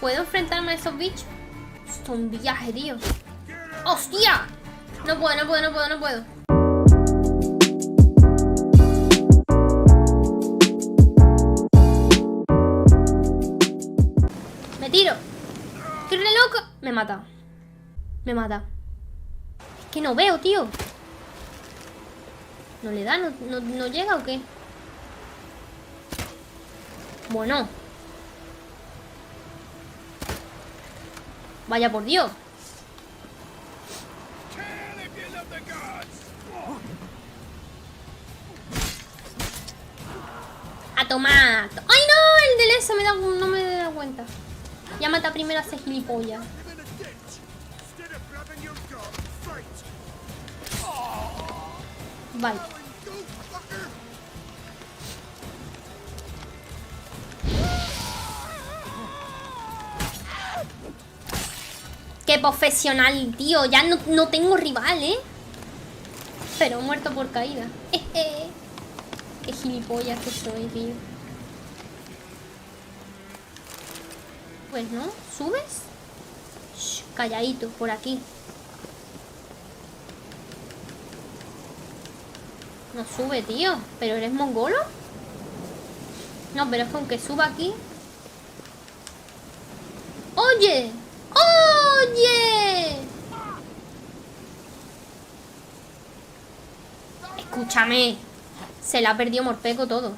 ¿Puedo enfrentarme a esos bichos? Esto es un viaje, tío. ¡Hostia! No puedo. Me tiro. ¡Qué re loco! Me mata. Es que no veo, tío. ¿No le da? ¿No llega o qué? Bueno. Vaya por Dios. A tomar. ¡Ay, no! El del eso no me he dado cuenta. Ya mata primero a ese gilipollas. Vale. Qué profesional, tío. Ya no tengo rival, ¿eh? Pero muerto por caída. Qué gilipollas que soy, tío. Pues no, ¿subes? Shh, calladito, por aquí. No sube, tío. ¿Pero eres mongolo? No, pero es que aunque suba aquí... ¡Oye! ¡Oye! Escúchame. Se la ha perdido Morpeco todo.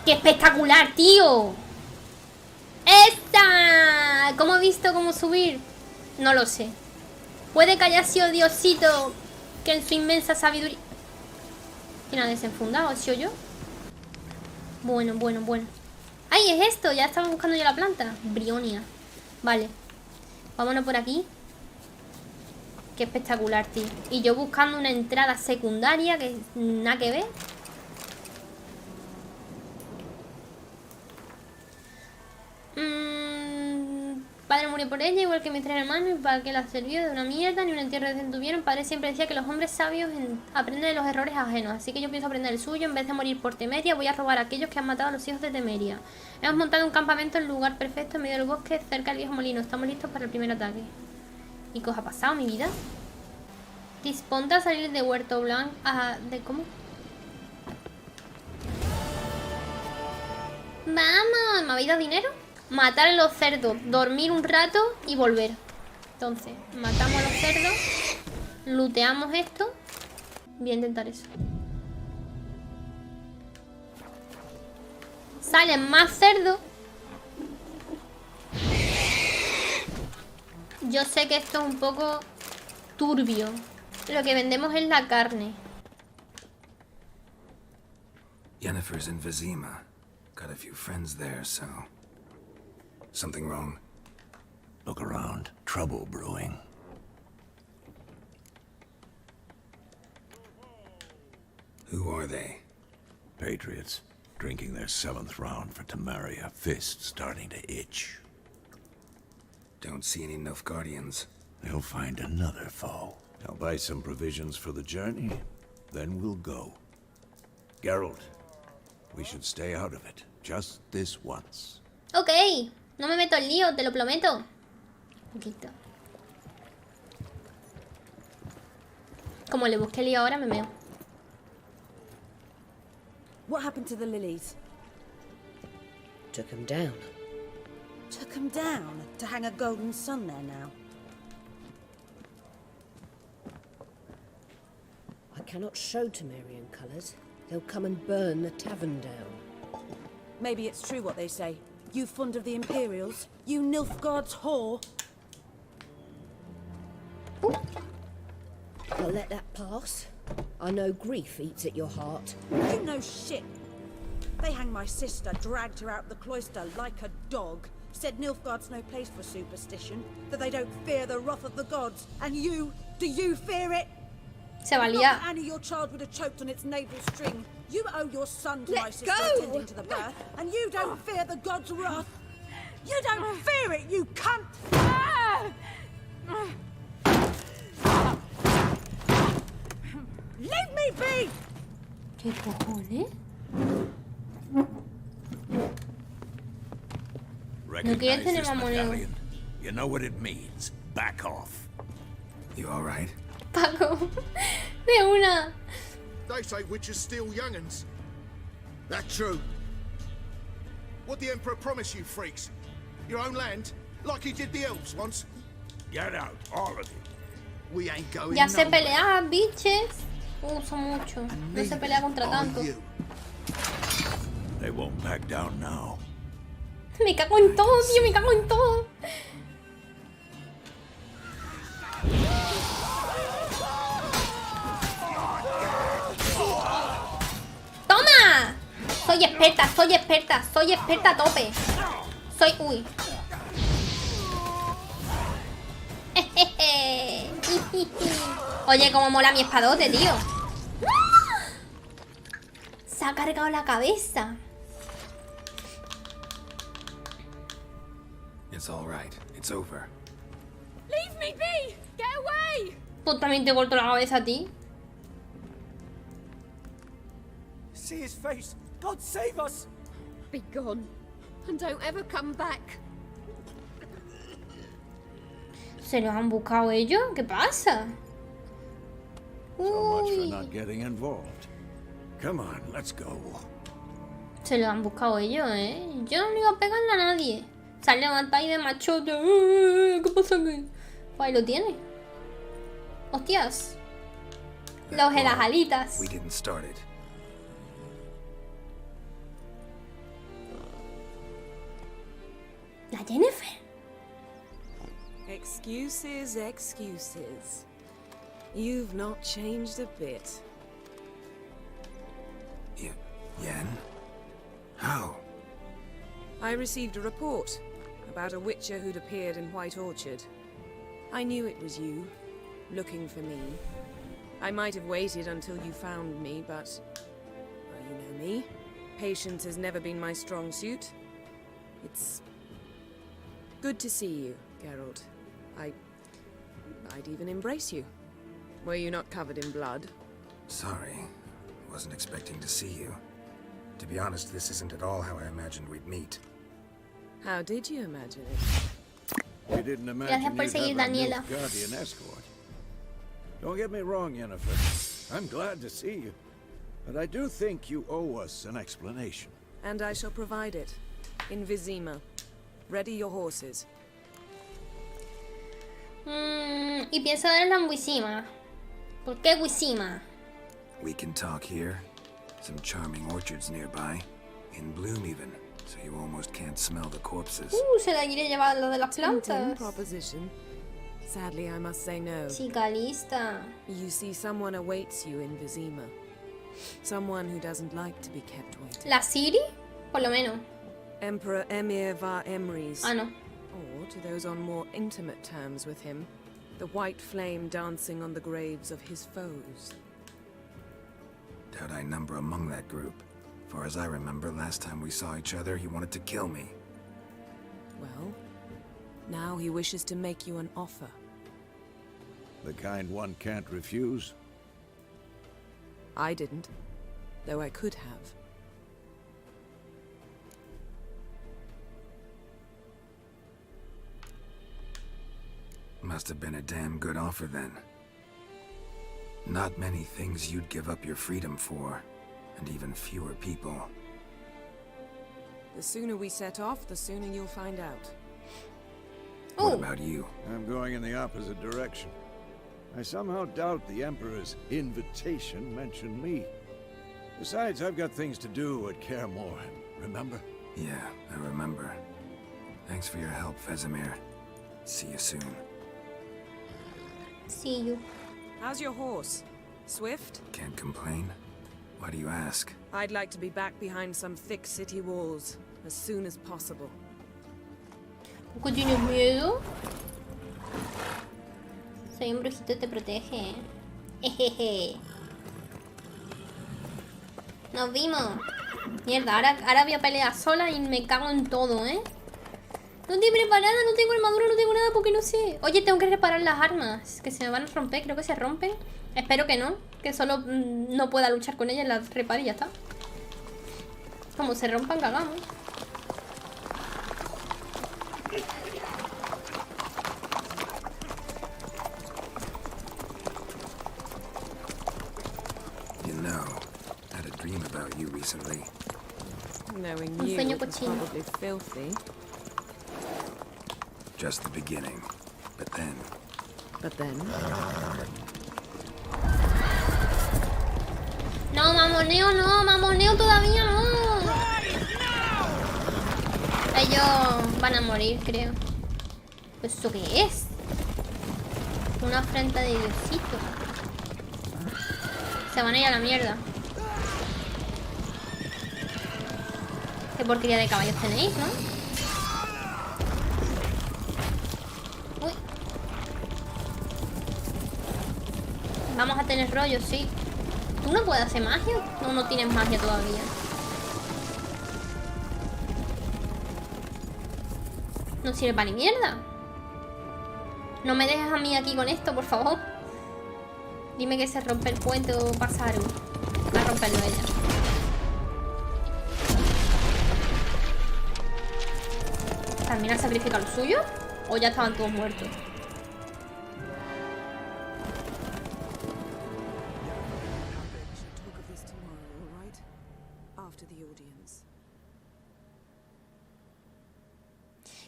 ¡Qué espectacular, tío! ¡Esta! ¿Cómo he visto cómo subir? No lo sé. Puede que haya sido Diosito que en su inmensa sabiduría... ¿Quién ha desenfundado? ¿He sido yo? Bueno. ¡Ay, es esto! Ya estaba buscando yo la planta. Brionia. Vale. Vámonos por aquí. Qué espectacular, tío. Y yo buscando una entrada secundaria que nada que ver. Padre murió por ella, igual que mis 3 hermanos, y para que la sirvió de una mierda, ni un entierro decente tuvieron. Padre siempre decía que los hombres sabios aprenden de los errores ajenos, así que yo pienso aprender el suyo. En vez de morir por Temeria, voy a robar a aquellos que han matado a los hijos de Temeria. Hemos montado un campamento en un lugar perfecto en medio del bosque, cerca del viejo molino. Estamos listos para el primer ataque. ¿Y qué os ha pasado, mi vida? Disponte a salir de Huerto Blanco. ¿De cómo? Vamos, ¿me habéis dado dinero? Matar a los cerdos, dormir un rato y volver. Entonces, matamos a los cerdos, looteamos esto. Voy a intentar eso. Salen más cerdos. Yo sé que esto es un poco turbio. Lo que vendemos es la carne. Yennefer's in Vizima. Got a few friends there, so... Something wrong? Look around. Trouble brewing. Who are they? Patriots. Drinking their 7th round for Temeria. Fists starting to itch. Don't see any Nilfgaardians. They'll find another foe. I'll buy some provisions for the journey. Then we'll go. Geralt, we should stay out of it. Just this once. Ok. No me meto en lío, te lo prometo. Un poquito. Como le busqué lío ahora, me meo. What happened to the lilies? Took them down. Took them down to hang a golden sun there now. I cannot show Temerian colours. They'll come and burn the tavern down. Maybe it's true what they say. You fond of the Imperials? You Nilfgaard's whore? I'll let that pass. I know grief eats at your heart. You know shit. They hanged my sister, dragged her out the cloister like a dog. Said Nilfgaard's no place for superstition, that they don't fear the wrath of the gods. And you, do you fear it? Se valía. Annie, your child would have choked on its navel string. You owe your son to my Let sister go! attending to the birth, and you don't fear the god's wrath. You don't fear it, you cunt! Leave me be! ¿Qué cojones? No quieres tener más moneda. You know what it means. Back off. You all right? Paco. De una. They say witches steal young'uns. That true? What the Emperor promised you, freaks? Your own land? Like he did the elves once? Get out, all of you. We ain't going Ya se nowhere. pelea, biches. Son mucho. No se pelea contra tanto. You. They won't back down now. Me cago en todo, tío. Me cago en todo. ¡Toma! Soy experta, soy experta, soy experta a tope. Soy... Uy. Oye, cómo mola mi espadote, tío. Se ha cargado la cabeza. It's all right. It's over. Leave me be! Get away! Pues también te corto la cabeza a ti. See his face! God save us! Be gone. And don't ever come back. ¿Se los han buscado ellos? ¿Qué pasa? So much for Uy. not getting involved. Come on, let's go. Se los han buscado ellos, ¿eh? Yo no le iba a pegarle a nadie. Se han levantado ahí de machote. ¿Qué pasa aquí? Pues ahí lo tiene. Hostias. Los de las alitas. We didn't start it. La Yennefer. Excuses, excuses. You've not changed a bit. Yen? How? I received a report about a witcher who'd appeared in White Orchard. I knew it was you, looking for me. I might have waited until you found me, but... well, you know me. Patience has never been my strong suit. It's... good to see you, Geralt. I'd even embrace you. Were you not covered in blood? Sorry. Wasn't expecting to see you. To be honest, this isn't at all how I imagined we'd meet. How did you imagine it? You didn't imagine Gracias por you'd seguir, have a Daniela. Nilfgaardian escort. Don't get me wrong, Yennefer. I'm glad to see you. But I do think you owe us an explanation. And I shall provide it. In Vizima. Ready your horses. Y pienso darle en Wissima. ¿Por qué Wissima? We can talk here. Some charming orchards nearby. In bloom even, so you almost can't smell the corpses. Se la quiere llevar lo de las Tempting plantas. proposition. Sadly, I must say no. Chica lista. You see, someone awaits you in Vizima. Someone who doesn't like to be kept waiting. ¿La Siri? Por lo menos. Emperor Emir var Emrys. Ah, no. Or to those on more intimate terms with him, the white flame dancing on the graves of his foes. Doubt I number among that group. For as I remember, last time we saw each other, he wanted to kill me. Well, now he wishes to make you an offer. The kind one can't refuse. I didn't, though I could have. Must have been a damn good offer then. Not many things you'd give up your freedom for, and even fewer people. The sooner we set off, the sooner you'll find out. What Oh, about you? I'm going in the opposite direction. I somehow doubt the Emperor's invitation mentioned me. Besides, I've got things to do at Kaer Morhen, remember? Yeah, I remember. Thanks for your help, Vesemir. See you soon. see you. How's your horse? Swift? Can't complain. Why do you ask? I'd like to be back behind some thick city walls as soon as possible. ¿Por qué tienes miedo? Soy un brujito, te protege. Jejeje. Nos vimos. Mierda, ahora voy a pelear sola y me cago en todo, ¿eh? No estoy preparada, no tengo armadura, no tengo nada porque no sé. Oye, tengo que reparar las armas, que se me van a romper, creo que se rompen. Espero que no, que solo no pueda luchar con ellas, las repare y ya está. Como se rompan, cagamos. You know, I had a dream about you recently. Knowing Un you, sueño it was cochino. probably filthy. Just the beginning. But then, But then, No, mamoneo todavía no. Ellos van a morir, creo. ¿Eso qué es? Una afrenta de Diosito. Se van a ir a la mierda. Qué porquería de caballos tenéis, ¿no? Uy. Vamos a tener rollo, sí. ¿Tú no puedes hacer magia? No tienes magia todavía. No sirve para ni mierda. No me dejes a mí aquí con esto, por favor. Dime que se rompe el puente o pasa algo. Va a romperlo ella. ¿También ha sacrificado lo suyo? ¿O ya estaban todos muertos? talk of this tomorrow, all right? After the audience.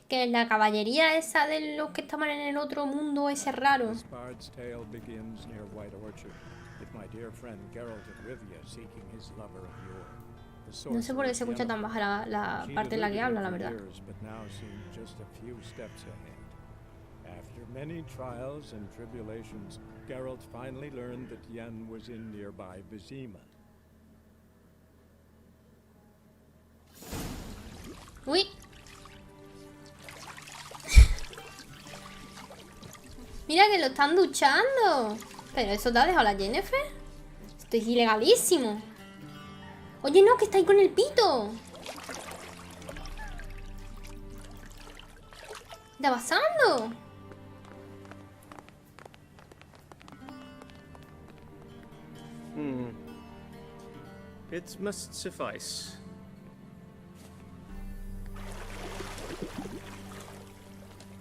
Que la caballería esa de los que estaban en el otro mundo ese raro. This bard's tale begins near White Orchard, with my dear friend Geralt of Rivia seeking his lover of yore. The No sé por qué se escucha tan baja la parte en la que habla, la verdad. But now seemed just a few steps ahead. After many trials and tribulations, Geralt finally learned that Yen was in nearby Vizima. Uy. Mira que lo están duchando. Pero eso te ha dejado la Yennefer. Esto es ilegalísimo. Oye, no, que está ahí con el pito. ¿Qué está pasando? It must suffice.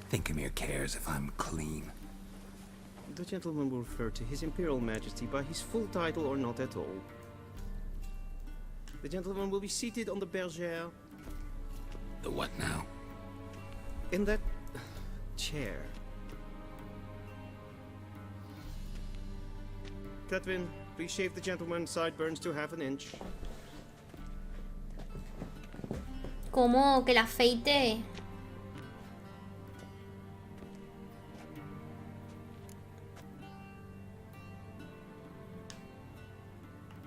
Thinkamere cares if I'm clean. The gentleman will refer to His Imperial Majesty by his full title or not at all. The gentleman will be seated on the bergère. The what now? In that chair. Cletwin, please shave the gentleman's sideburns to half an inch. ¿Cómo que la afeite?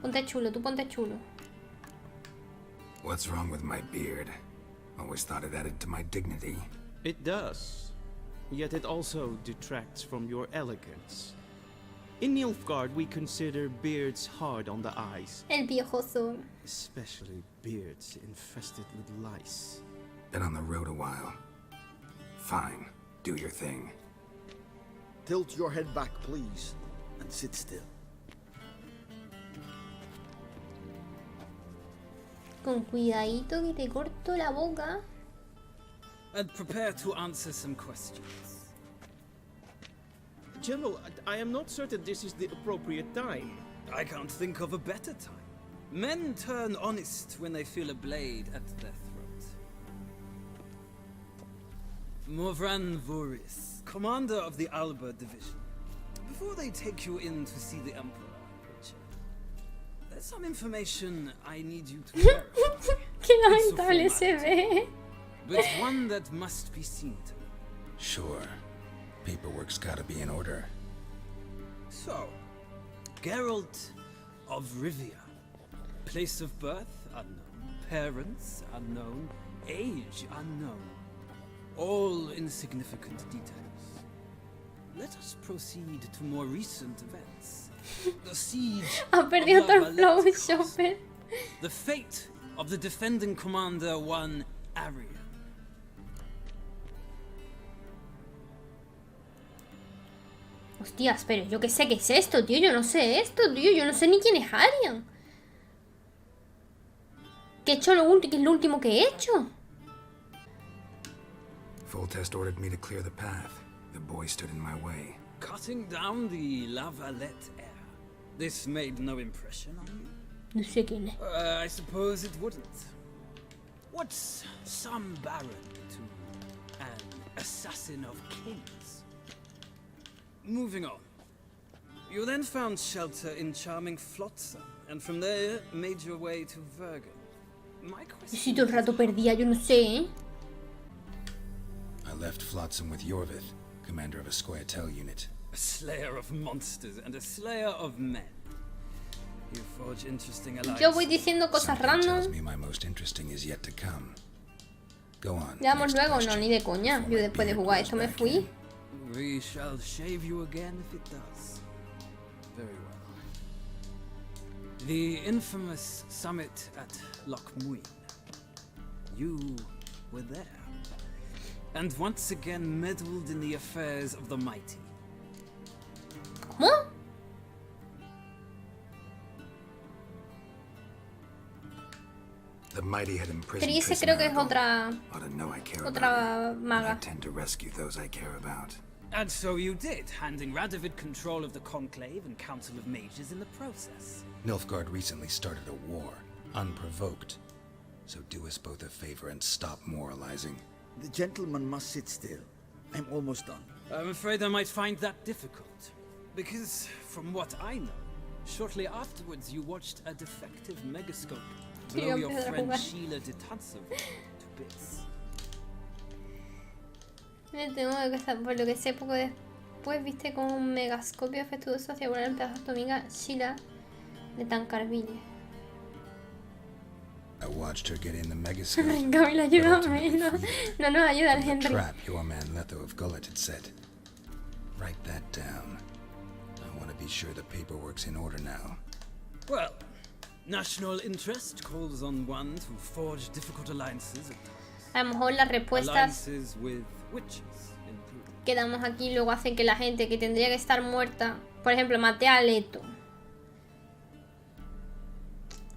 Ponte chulo, tú ponte chulo. What's wrong with my beard? Always thought it added to my dignity. It does. Yet it also detracts from your elegance. In Nilfgaard, we consider beards hard on the eyes. El viejoso. Especially beards infested with lice. Been on the road a while. Fine, do your thing. Tilt your head back, please, and sit still. Con cuidadito que te corto la boca. And prepare to answer some questions. General, I am not certain this is the appropriate time. I can't think of a better time. Men turn honest when they feel a blade at their throat. Morvran Voris, commander of the Alba Division. Before they take you in to see the Emperor, Richard, there's some information I need you to verify. Qué lamentable se ve. But one that must be seen to me. Sure. Paperwork's gotta be in order. So, Geralt of Rivia. Place of birth unknown. Parents unknown. Age unknown. All insignificant details. Let us proceed to more recent events. The siege Ha perdido of todo La el flow, Valette Cross. Chopper. The fate of the defending commander, one Arian. Hostias, pero yo qué sé qué es esto, tío. Yo no sé esto, tío. Yo no sé ni quién es Arian. ¿Qué he hecho ¿Qué es lo último que he hecho? Full test ordered me to clear the path. The boy stood in my way. Cutting down the La Valette heir. This made no impression on you? No sé quién es. I suppose it wouldn't. What's some baron to an assassin of kings? Moving on. You then found shelter in charming Flotsam, and from there made your way to Vergen. My Yo question estoy todo el rato perdida, yo no sé, ¿eh? I left Flotsam with Yorvith, commander of a Scoia'tael unit. a slayer of monsters and a slayer of men. You forge interesting alliances. Yo voy diciendo cosas Something tells random. me my most interesting is yet to come. Go on. Le damos next luego, no, question, ni de coña. before Yo my después de beard jugar grows esto me back fui. in. We shall shave you again if it does. Very well. The infamous summit at Loch Muin. You were there. And once again meddled in the affairs of the mighty. ¿Cómo? The mighty had imprisoned Trise creo que es Prisonero. otra Ought to know I care about otra it. I maga. tend to rescue those I care about. And so you did, handing Radovid control of the Conclave and Council of Mages in the process. Nilfgaard recently started a war, unprovoked. So do us both a favor and stop moralizing. The gentleman must sit still. I'm almost done. I'm afraid I might find that difficult. Because, from what I know, shortly afterwards you watched a defective megascope blow your friend Sheila de Tansevo to bits. Me tengo que estar, por lo que sé, poco después viste como un megascopio afectuoso hacia volar en pedazos tu amiga Sheila de Tancarville. I watched her get in the megascope. Camila, ayúdame. No nos ayuda el The Henry. trap your man Letho of Gullet had set. Write that down. I want to be sure the paperwork's in order now. Well, national interest calls on one to forge difficult alliances at times. A lo mejor las respuestas Alliances with witches included. que damos aquí luego hacen que la gente que tendría que estar muerta, por ejemplo, maté a Leto.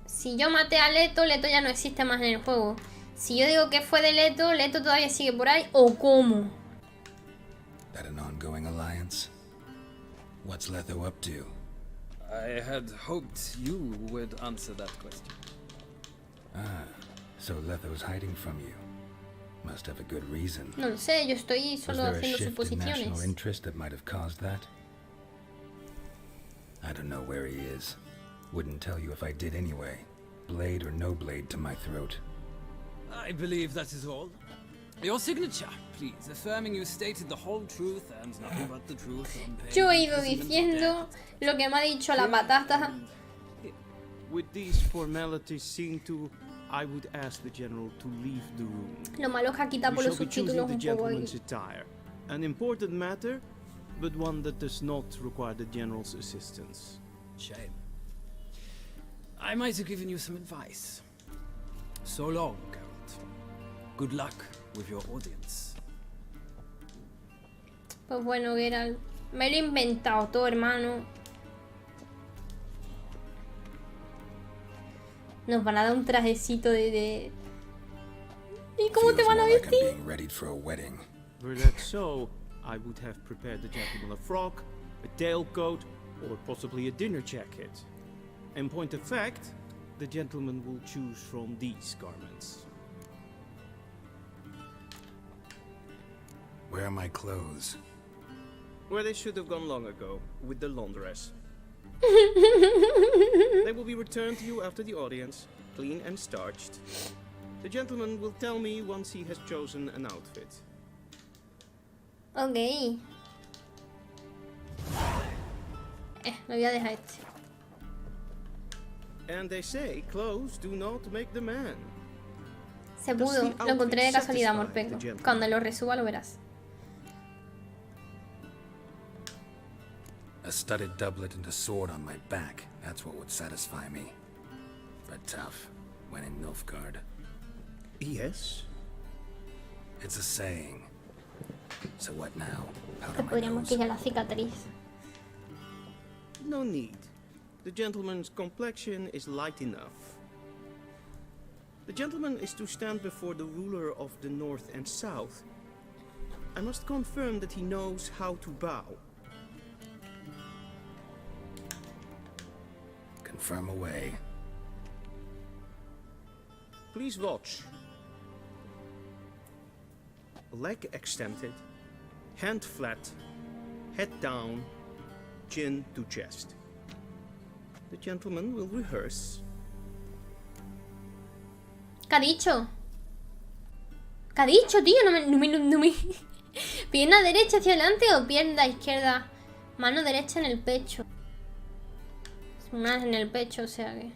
Si yo maté a Leto, Leto ya no existe más en el juego. Si yo digo que fue de Leto, Leto todavía sigue por ahí, ¿o cómo? That an ongoing alliance? What's Letho up to? I had hoped you would answer that question. Ah, so Letho's hiding from you. Must have a good reason. No lo sé, yo estoy Was solo there a haciendo shift in national suposiciones. interest that might have caused that? I don't know where he is. Wouldn't tell you if I did anyway. Blade or no blade to my throat. I believe that is all. Your signature, please, affirming you stated the whole truth and nothing but the truth on pain Yo of he ido imprisonment or diciendo death. lo que me ha dicho la patata. With these formalities seen to, I would ask the general to leave the room. Lo malo es que aquí tapo We los shall be choosing subtítulos the un poco gentleman's aquí. attire. An important matter, but one that does not require the general's assistance. Shame. I might have given you some advice. So long, Geralt. Good luck with your audience. Pues bueno, Geralt, me lo he inventado todo, hermano. Nos van a dar un trajecito de... ¿Y cómo te Feels van a more like I'm vestir? being readied for a wedding. Were that so, I would have prepared the gentleman a frock, a tailcoat, or possibly a dinner jacket. In point of fact, the gentleman will choose from these garments. Where are my clothes? Where they should have gone long ago, with the laundress. They will be returned to you after the audience, clean and starched. The gentleman will tell me once he has chosen an outfit. Ok. Lo voy a dejar este. And they say clothes do not make the man. Se pudo. Lo encontré de casualidad, Morpeko. Cuando lo resuba lo verás. A studded doublet and a sword on my back, that's what would satisfy me. But tough, when in Nilfgaard. Yes? It's a saying. So what now? Te podríamos maquillar la cicatriz. No need. The gentleman's complexion is light enough. The gentleman is to stand before the ruler of the North and South. I must confirm that he knows how to bow. Confirm away. Please watch. Leg extended, hand flat, head down, chin to chest. The gentleman will rehearse. ¿Qué ha dicho? ¿Qué ha dicho, tío? No me... ¿Pierna derecha hacia adelante o pierna izquierda? Mano derecha en el pecho. Una en el pecho, o sea que...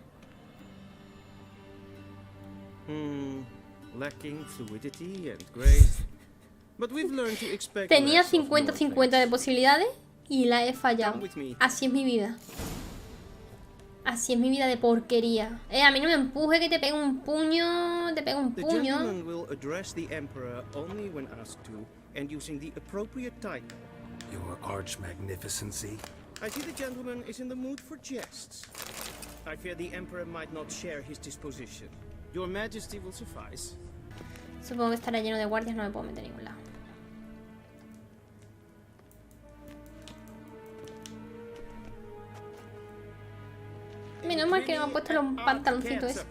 Lacking fluidity and grace. But we've learned to expect. Tenía 50-50 de posibilidades y la he fallado. Así es mi vida. Así es mi vida de porquería. A mí no me empuje que te pegue un puño. Te pega un puño. The gentleman will address the emperor only when asked to and using the appropriate title. Your arch magnificency. I see the gentleman is in the mood for jests. I fear the emperor might not share his disposition. Your majesty will suffice. Supongo que estará lleno de guardias, no me puedo meter en ningún lado. Menos mal que no me han puesto los pantaloncitos esos.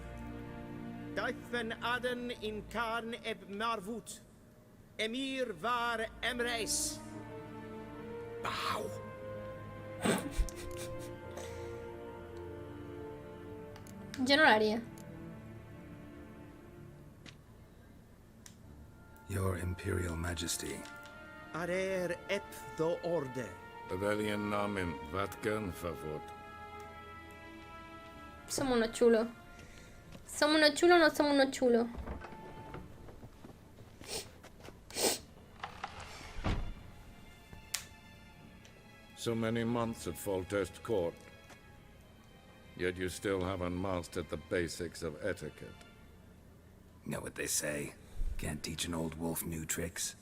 Emir var Aparece. Bow. Yo no lo haría. Your Imperial Majesty. Arer ep do orde. Bevelian namen, vatgen favor. Somos unos chulos. ¿Somos unos chulos o no somos unos chulos? So many months at Foltest Court. Yet you still haven't mastered the basics of etiquette. Know what they say? Can't teach an old wolf new tricks.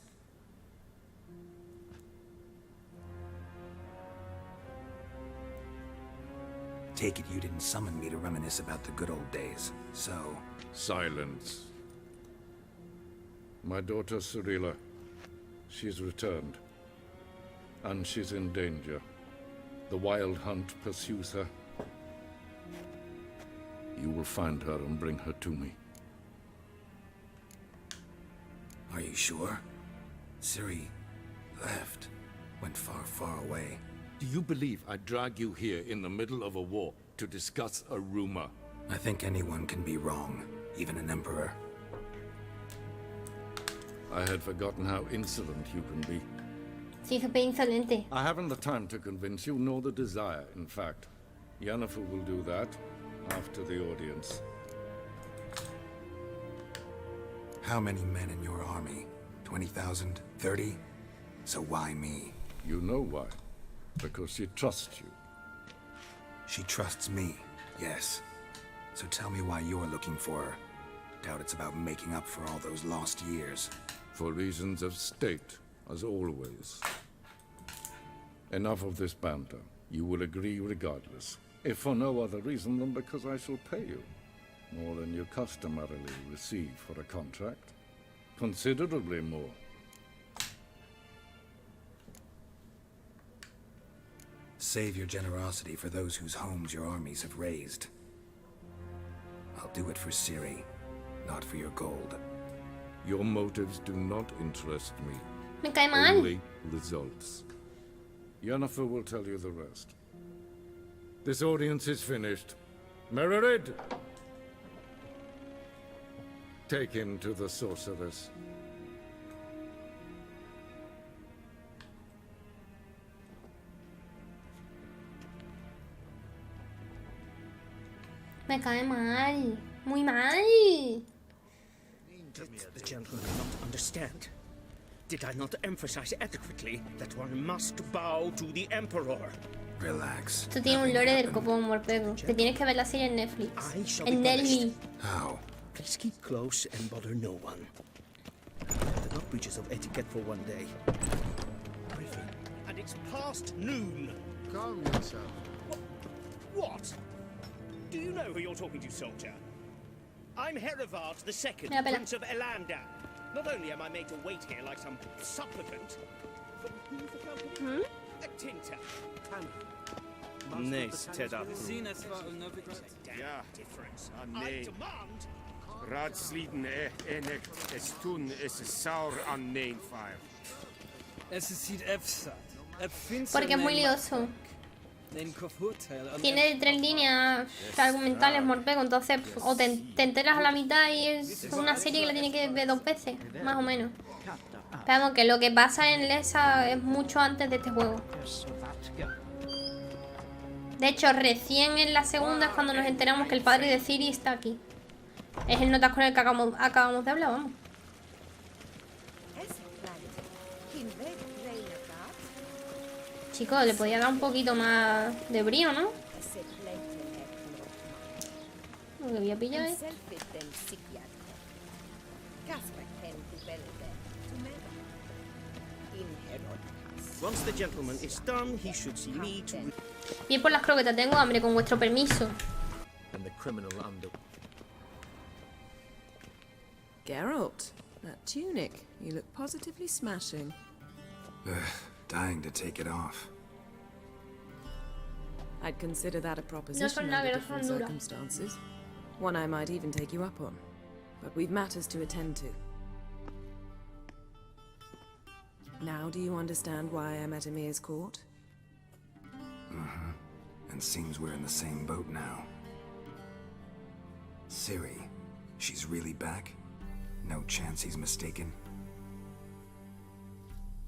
Take it you didn't summon me to reminisce about the good old days, so... Silence. My daughter Cyrilla, she's returned. And she's in danger. The Wild Hunt pursues her. You will find her and bring her to me. Are you sure? Ciri left. Went far, far away. Do you believe I'd drag you here in the middle of a war to discuss a rumor? I think anyone can be wrong, even an emperor. I had forgotten how insolent you can be. Sí, súper insolente. I haven't the time to convince you, nor the desire, in fact. Yennefer will do that after the audience. How many men in your army? 20,000? 30? So why me? You know why. Because she trusts you. She trusts me, yes. So tell me why you're looking for her. Doubt it's about making up for all those lost years. For reasons of state, as always. Enough of this banter. You will agree regardless. If for no other reason than because I shall pay you. More than you customarily receive for a contract. Considerably more. Save your generosity for those whose homes your armies have razed. I'll do it for Ciri, not for your gold. Your motives do not interest me. Me cae mal. Only results. Yennefer will tell you the rest. This audience is finished. Mererid! Take him to the sorceress. Me cae mal. Muy mal. Did the gentleman not understand? Did I not emphasize adequately that one must bow to the emperor? Relax. Esto tiene un lore del copón, Morpego. Te tienes que ver la serie en Netflix. En Netflix. How? Please keep close and bother no one. They're not breaches of etiquette for one day. And it's past noon. Calm yourself. What? Do you know who you're talking to, soldier? I'm Herivard II, Mira, pela. Prince of Elander. Not only am I made to wait here like some supplicant, but who's the company? A tinter. Nee, zet af. Ja, difference. I demand. Raadsleden echt es tun es saur an Neenfire. Es sieht Fsat. Porque es muy lioso. Tiene 3 líneas argumentales, Morpego, entonces o te enteras a la mitad y es una serie que la tienes que ver 2 veces, más o menos. Pero vamos, que lo que pasa en esa es mucho antes de este juego. De hecho, recién en la segunda es cuando nos enteramos que el padre de Ciri está aquí. Es el notas con el que acabamos de hablar, vamos. Chicos, le podía dar un poquito más de brío, ¿no? Lo que voy a pillar es... Once the gentleman is done, he should see me to... Bien por las croquetas, tengo hambre, con vuestro permiso. Geralt, that tunic. You look positively smashing. Dying to take it off. I'd consider that a proposition under different circumstances. One I might even take you up on. But we've matters to attend to. Now do you understand why I'm at Emir's court? And seems we're in the same boat now. Ciri, she's really back? No chance he's mistaken?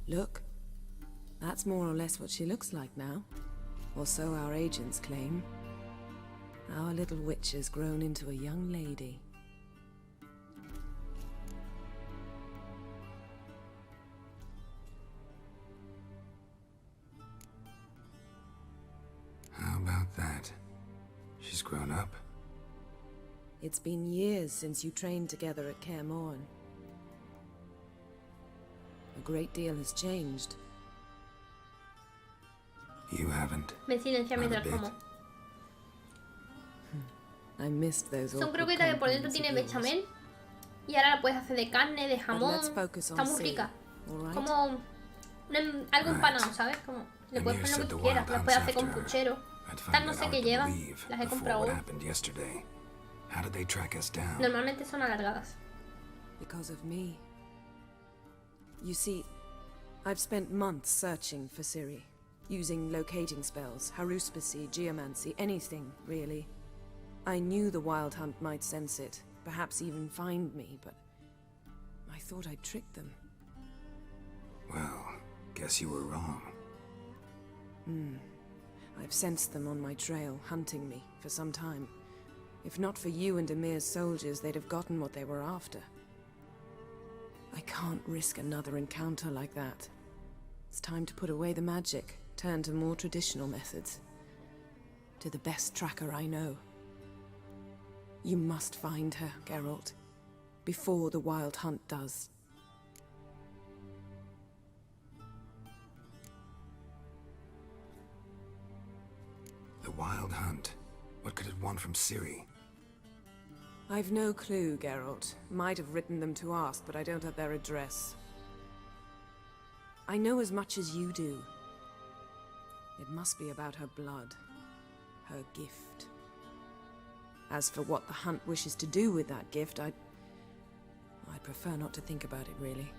Look, that's more or less what she looks like now. Or so our agents claim. Our little witch has grown into a young lady. How about that? She's grown up? It's been years since you trained together at Kaer Morhen. A great deal has changed. You haven't. Me silencia mientras Not a bit. como. I missed those Son awkward croquetas que por dentro compliments tiene of yours. bechamel. Y ahora la puedes hacer de carne, de jamón. let's focus on Está muy Ciri, rica. all right? Como algo empanado, ¿sabes? Como le puedes poner lo que quieras. Las puedes hacer con puchero. Estas no sé qué llevan. Las he comprado hoy. How did they track us down? Normalmente son alargadas. Because of me. You see, I've spent months searching for Ciri. Using locating spells, haruspicy, geomancy, anything, really. I knew the Wild Hunt might sense it, perhaps even find me, but I thought I'd tricked them. Well, guess you were wrong. I've sensed them on my trail, hunting me, for some time. If not for you and Emir's soldiers, they'd have gotten what they were after. I can't risk another encounter like that. It's time to put away the magic, turn to more traditional methods. To the best tracker I know. You must find her, Geralt, before the Wild Hunt does. The Wild Hunt. What could it want from Ciri? I've no clue, Geralt. Might have written them to ask, but I don't have their address. I know as much as you do. It must be about her blood. Her gift. As for what the Hunt wishes to do with that gift, I prefer not to think about it, really.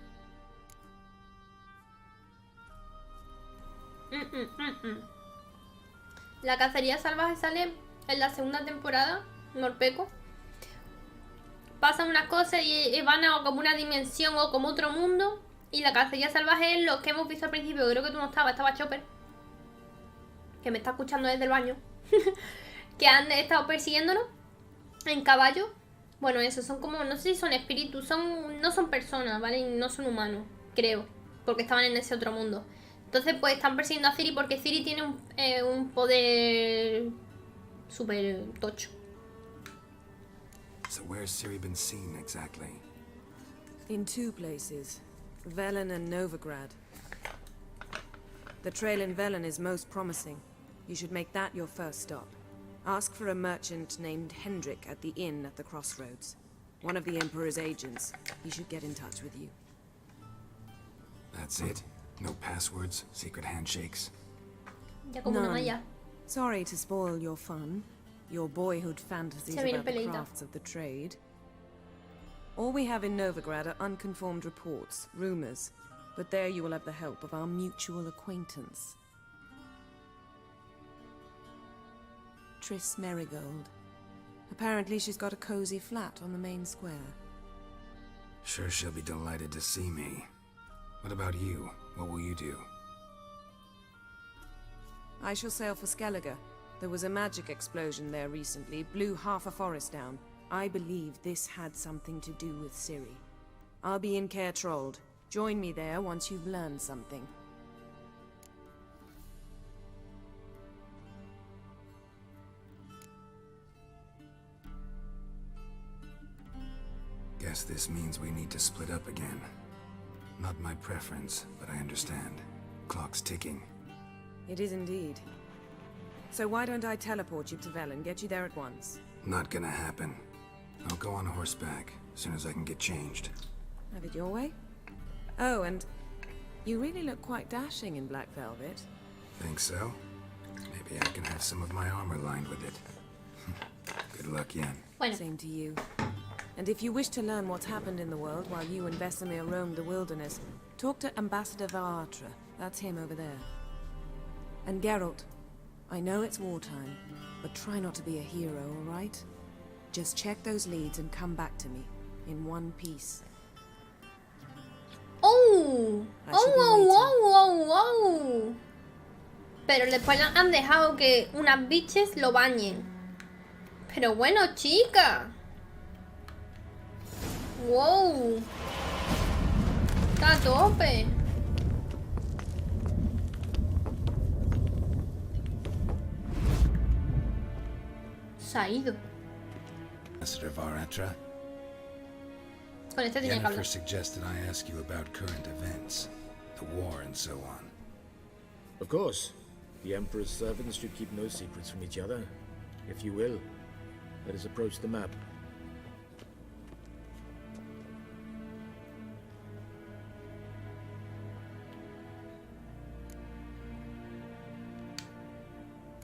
La cacería salvaje sale en la segunda temporada, Morpeco. Pasan unas cosas y van a como una dimensión o como otro mundo. Y la cacería salvaje es lo que hemos visto al principio. Creo que tú no estabas, estaba Chopper, que me está escuchando desde el baño. Que han estado persiguiéndonos en caballo. Bueno, eso, son como, no sé si son espíritus, no son personas, ¿vale? No son humanos, creo, porque estaban en ese otro mundo. Entonces pues están persiguiendo a Ciri porque Ciri tiene un poder súper tocho. So where's Ciri been seen exactly? In 2 places, Velen and Novigrad. The trail in Velen is most promising. You should make that your first stop. Ask for a merchant named Hendrik at the inn at the crossroads. One of the Emperor's agents. He should get in touch with you. That's it? No passwords, secret handshakes? Ya como una malla. Sorry to spoil your fun, your boyhood fantasies Se viene about the peleita. crafts of the trade. All we have in Novigrad are unconfirmed reports, rumors, but there you will have the help of our mutual acquaintance. Triss Merigold. Apparently she's got a cozy flat on the main square. Sure she'll be delighted to see me. What about you? What will you do? I shall sail for Skellige. There was a magic explosion there recently, blew half a forest down. I believe this had something to do with Ciri. I'll be in Caer Trold. Join me there once you've learned something. Guess this means we need to split up again. Not my preference, but I understand. Clock's ticking. It is indeed. So why don't I teleport you to Velen, get you there at once? Not gonna happen. I'll go on horseback, as soon as I can get changed. Have it your way? Oh, and you really look quite dashing in black velvet. Think so? Maybe I can have some of my armor lined with it. Good luck, Yen. Bueno. Same to you. And if you wish to learn what's happened in the world while you and Vesemir roamed the wilderness, talk to Ambassador Varatra. That's him over there. And Geralt, I know it's wartime, but try not to be a hero, all right? Just check those leads and come back to me, in one piece. ¡Oh! ¡Oh! Pero después han dejado que unas bitches lo bañen. Pero bueno, chica. ¡Wow! Está a tope. Se ha ido. Ambassador Varatra. Con este tenía que Yennefer hablar. suggested I ask you about current events, the war and so on. Of course. The Emperor's servants should keep no secrets from each other. If you will, let us approach the map.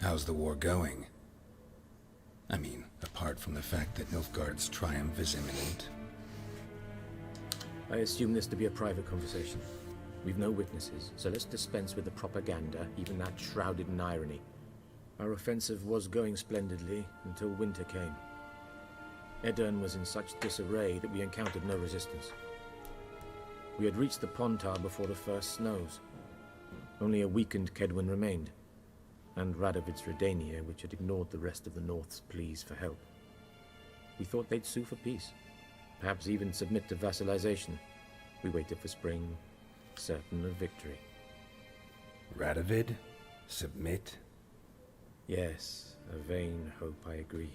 How's the war going? I mean, apart from the fact that Nilfgaard's triumph is imminent. I assume this to be a private conversation. We've no witnesses, so let's dispense with the propaganda, even that shrouded in irony. Our offensive was going splendidly until winter came. Edirn was in such disarray that we encountered no resistance. We had reached the Pontar before the first snows. Only a weakened Kedwin remained, and Radovid's Redania, which had ignored the rest of the North's pleas for help. We thought they'd sue for peace, perhaps even submit to vassalization. We waited for spring, certain of victory. Radovid? Submit? Yes, a vain hope, I agree.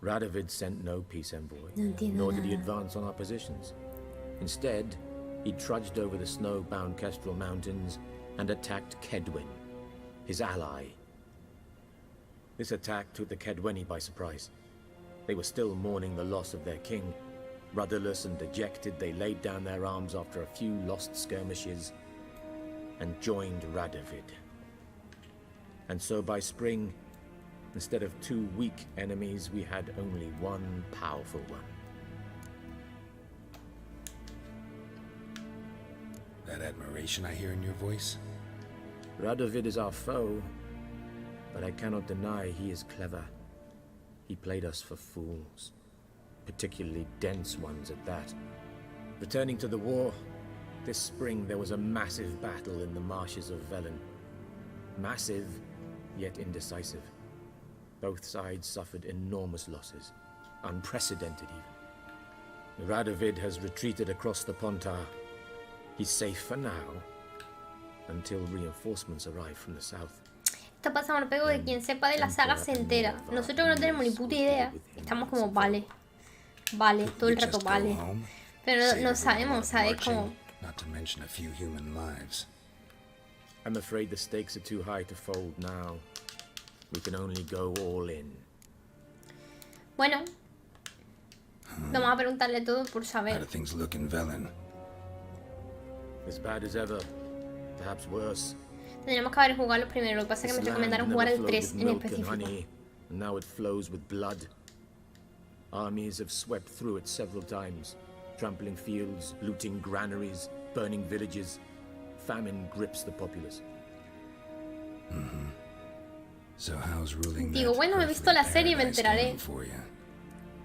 Radovid sent no peace envoy, nor did he advance on our positions. Instead, he trudged over the snow-bound Kestrel Mountains and attacked Kedwin, his ally. This attack took the Kedweni by surprise. They were still mourning the loss of their king. Rudderless and dejected, they laid down their arms after a few lost skirmishes and joined Radovid. And so by spring, instead of 2 weak enemies, we had only one powerful one. That admiration I hear in your voice? Radovid is our foe, but I cannot deny he is clever. He played us for fools, particularly dense ones at that. Returning to the war, this spring there was a massive battle in the marshes of Velen. Massive, yet indecisive. Both sides suffered enormous losses, unprecedented even. Radovid has retreated across the Pontar. He's safe for now, until reinforcements arrive from the south. Esto pasa por pego de quien sepa de la saga se entera. Nosotros que no tenemos ni puta idea, estamos como vale, todo el rato vale. Pero no sabemos, ¿sabes? Como... Not to mention a few human lives. I'm afraid the stakes are too high to fold now. We can only go all in. Bueno, vamos a preguntarle todo por How saber. do things look in Velen? As bad as ever, perhaps worse. Tendríamos que haber jugado los primeros, lo que pasa es que me This recomendaron land jugar never el flowed 3 with en milk and específico. honey, and now it flows with blood. Armies have swept through it several times, trampling fields, looting granaries, burning villages. Famine grips the populace. So how's ruling Digo, that bueno, he visto la earthly serie y me paradise enteraré. going for you?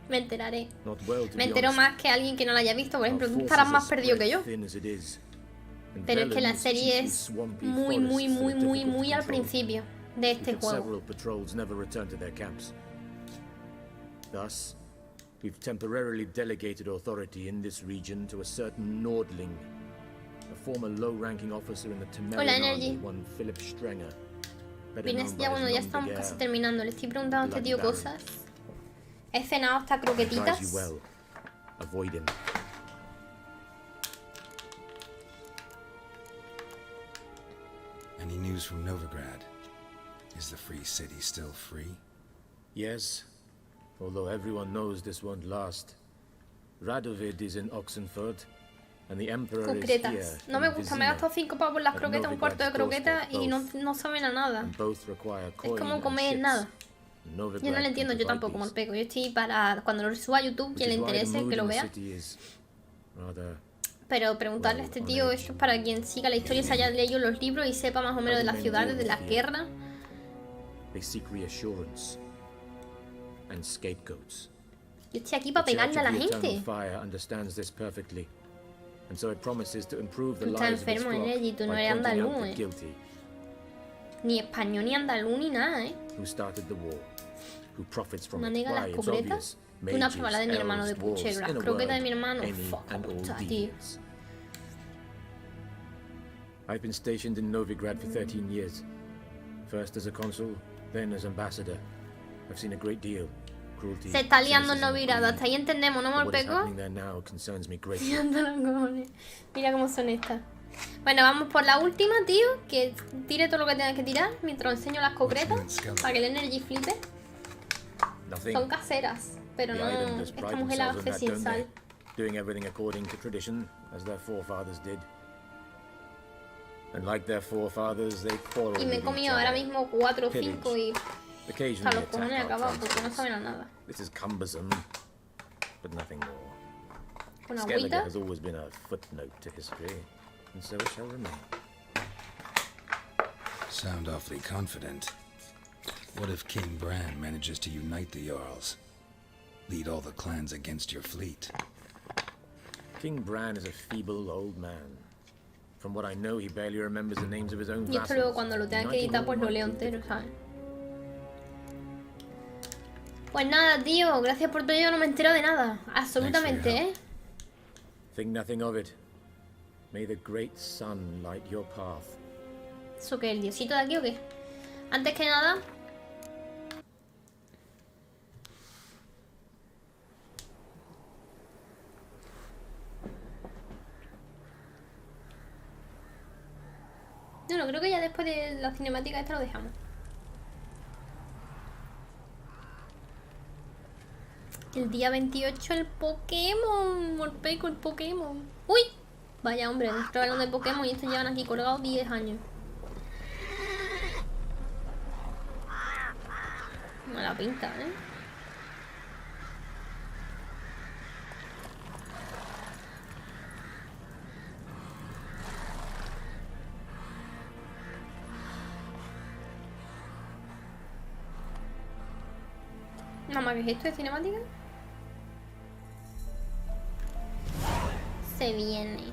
Me enteraré. Not well, to Me be entero honest. más que alguien que no la haya visto. Por ejemplo, Our tú forces estarás are más perdido que yo. spread thin as it is, and Pero es que Velen la is serie chiefly es swampy muy, forests muy, that muy, are muy, difficult to muy al control. principio de este We've had juego. several patrols never return to their camps. Thus, we've temporarily delegated authority in this region to a certain Nordling, a former low-ranking officer in the Hola, Temerian Energy. army, one Philip Strenger. better Vienes known by ya, his bueno, ya nom de estamos guerre, casi terminando. Le estoy preguntando a este tío Blood cosas. He cenado hasta Advise croquetitas. you well. Avoid him. Any news from Novigrad? Is the free city still free? Yes, although everyone knows this won't last. Radovid is in Oxenford, and the Emperor is here. Croquetas. No me in gusta, me he Vizima, gastado 5 pavos en las at croquetas, un cuarto de Novigrad's croqueta doorstep, y both. no saben a nada. And both require Es coin como and comer ships. nada. Novigrad Yo no lo can entiendo, yo provide tampoco me these, lo pego. Yo estoy para cuando lo suba a YouTube, which quien le is why the interese, mood que lo in the vea. city is rather Pero preguntarle a este tío, esto es para quien siga la historia, se haya leído los libros y sepa más o menos de las ciudades, de las guerras. they seek reassurance and scapegoats. Yo estoy aquí para pegarle a la The Church of the gente. Eternal Fire understands this perfectly, and so it promises to improve the Tú estás lives of its enfermo, flock Energy, tú no by eres pointing out andaluz, the guilty Ni español, ni andaluz, ni nada, who started the war, who profits from ¿Me it. nega las Why, it's croquetas? obvious. Una Mages, prueba de mi hermano de elves, dwarves, puchero. Las in a croquetas de word, mi hermano, any fuck, and all puta, tío. deviants. I've been stationed in Novigrad for 13 years. First as a consul, then as ambassador. I've seen a great deal. Cruelty, Se está liando en cynicism, Novigrad, hasta ahí entendemos, ¿no, but what is Morpeko? happening there now concerns me greatly. Liando los cojones. Mira cómo son estas. Bueno, vamos por la última, tío. Que tire todo lo que tenga que tirar mientras os enseño las concretas. Para que el Energy flipe. Nothing. Son caseras, pero The no. islanders pride Esta mujer la themselves on hace that, sin don't they? sal. Doing everything according to tradition, as their forefathers did. And like their forefathers, they quarrel Y me he with each comido ahora other. mismo 4 o Pillage. 5 y Occasionally hasta los attack cojones our acabados frontiers. porque no saben a nada. This is cumbersome, but nothing more. Con Skellige agüita. has always been a footnote to history, and so it shall remain. Sound awfully confident. What if King Bran manages to unite the Jarls? Lead all the clans against your fleet? King Bran is a feeble old man. From what I know, he barely remembers the names of his own Y esto luego vassals. cuando lo tenga que Uniting editar all pues lo might leo be entero, difficult. ¿sabes? Pues nada, tío, gracias por todo, yo no me entero de nada. Absolutamente, ¿eh? Think nothing of it. May the great sun light your path. ¿Eso qué? ¿El diosito de aquí o qué? Antes que nada... No, creo que ya después de la cinemática esta lo dejamos. El día 28 el Pokémon. Morpeko, el Pokémon. ¡Uy! Vaya hombre, nuestro balón de Pokémon y estos llevan aquí colgados 10 años. Mala pinta, ¿eh? Mamá, ¿qué es esto de cinemática? Se viene.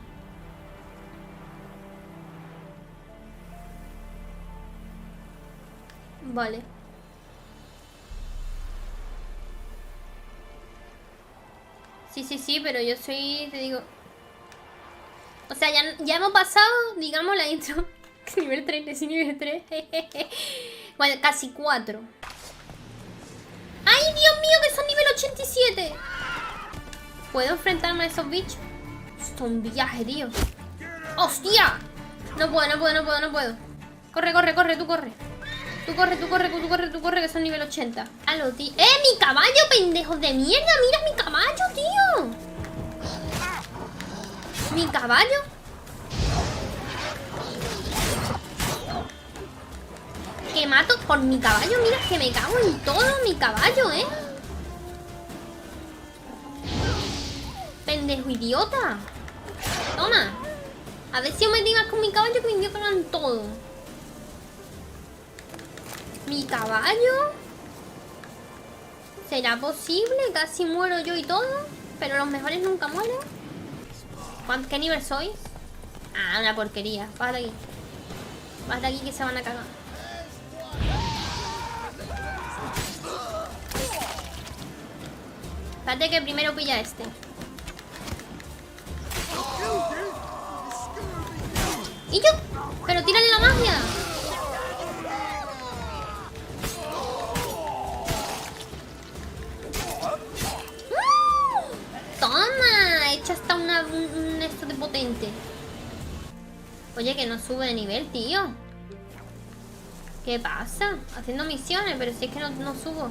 Vale. Sí, pero yo soy, te digo... O sea, ya hemos pasado, digamos, la intro. Nivel 3, nivel 3. Bueno, casi 4. ¡Ay, Dios mío, que son nivel 87! ¿Puedo enfrentarme a esos bichos? Esto es un viaje, tío. ¡Hostia! No puedo. Corre, tú corre. Tú corre, que son nivel 80. ¡Halo, tío! ¡Mi caballo, pendejos de mierda! ¡Mira mi caballo, tío! ¡Mi caballo! Que mato por mi caballo, mira, que me cago en todo mi caballo, pendejo idiota. Toma. A ver si me digas con mi caballo que me idiota en todo. Mi caballo. ¿Será posible? Casi muero yo y todo. Pero los mejores nunca mueren. ¿Qué nivel sois? Ah, una porquería. Bájate aquí. Bájate aquí que se van a cagar. Espérate que primero pilla este. ¿Y yo? ¡Pero tírale la magia! ¡Toma! He hecho hasta un esto de potente. Oye, que no sube de nivel, tío. ¿Qué pasa? Haciendo misiones, pero si es que no subo.